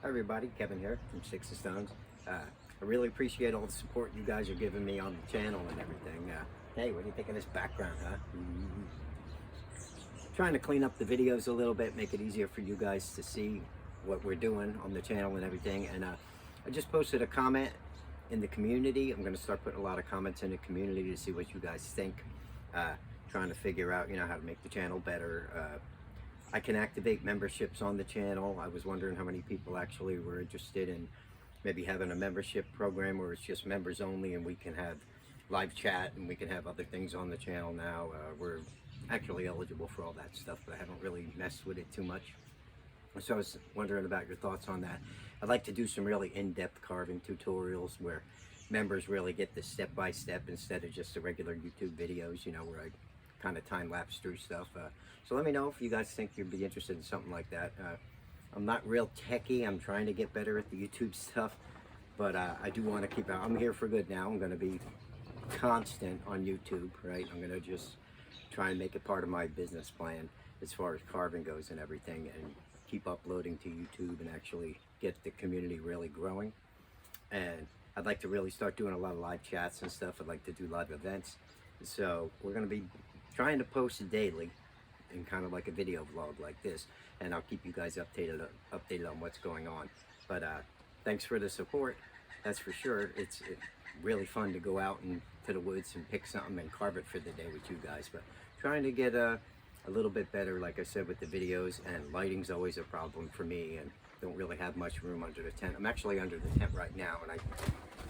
Hi everybody, Kevin here from Sticks and Stones. I really appreciate all the support you guys are giving me on the channel and everything. Hey, what do you think of this background, huh? Trying to clean up the videos a little bit, make it easier for you guys to see what we're doing on the channel and everything. And I just posted a comment in the community. I'm going to start putting a lot of comments in the community to see what you guys think. Trying to figure out, how to make the channel better. I can activate memberships on the channel. I was wondering how many people actually were interested in maybe having a membership program where it's just members only and we can have live chat and we can have other things on the channel now. We're actually eligible for all that stuff, but I haven't really messed with it too much. So I was wondering about your thoughts on that. I'd like to do some really in-depth carving tutorials where members really get the step-by-step instead of just the regular YouTube videos, where I kind of time-lapse through stuff. So let me know if you guys think you'd be interested in something like that. I'm not real techie. I'm trying to get better at the YouTube stuff, but I do want to keep out. I'm here for good now. I'm going to be constant on YouTube, right? I'm going to just try and make it part of my business plan as far as carving goes and everything, and keep uploading to YouTube and actually get the community really growing. And I'd like to really start doing a lot of live chats and stuff. I'd like to do live events. So we're going to be trying to post daily in kind of like a video vlog like this, and I'll keep you guys updated on what's going on. But thanks for the support, that's for sure. It's really fun to go out and to the woods and pick something and carve it for the day with you guys. But trying to get a little bit better, like I said, with the videos, and lighting's always a problem for me, and don't really have much room under the tent. I'm actually under the tent right now, and I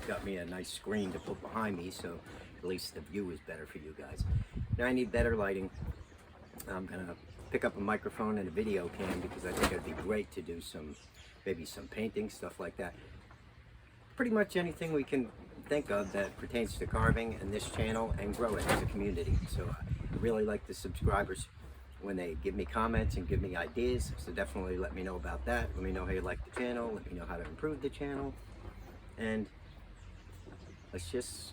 got me a nice screen to put behind me, so at least the view is better for you guys. Now I need better lighting. I'm gonna pick up a microphone and a video cam because I think it'd be great to do maybe some painting, stuff like that. Pretty much anything we can think of that pertains to carving and this channel, and grow it as a community. So I really like the subscribers when they give me comments and give me ideas. So definitely let me know about that. Let me know how you like the channel. Let me know how to improve the channel. And let's just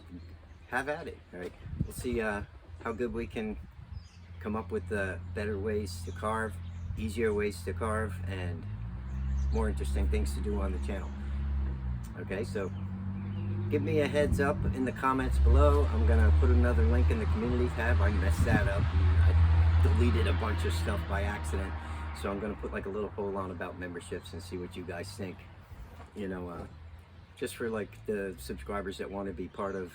have at it, all right? We'll see how good we can come up with better ways to carve, easier ways to carve, and more interesting things to do on the channel. Okay, so give me a heads up in the comments below. I'm gonna put another link in the community tab. I messed that up. I deleted a bunch of stuff by accident, so I'm gonna put like a little poll on about memberships and see what you guys think. Just for like the subscribers that want to be part of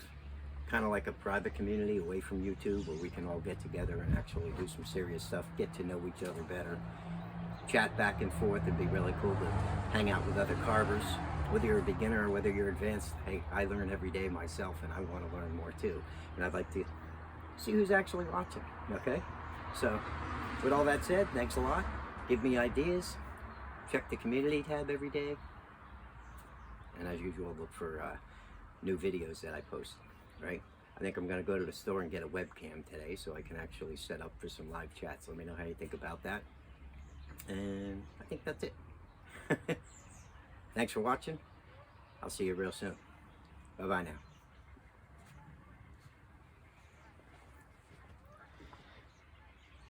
kind of like a private community away from YouTube, where we can all get together and actually do some serious stuff, get to know each other better, chat back and forth. It'd be really cool to hang out with other carvers, whether you're a beginner or whether you're advanced. Hey, I learn every day myself, and I want to learn more too, and I'd like to see who's actually watching. Okay, so with all that said, thanks a lot. Give me ideas, check the community tab every day, and as usual, look for new videos that I post. Right? I think I'm going to go to the store and get a webcam today so I can actually set up for some live chats. Let me know how you think about that. And I think that's it. Thanks for watching. I'll see you real soon. Bye-bye now.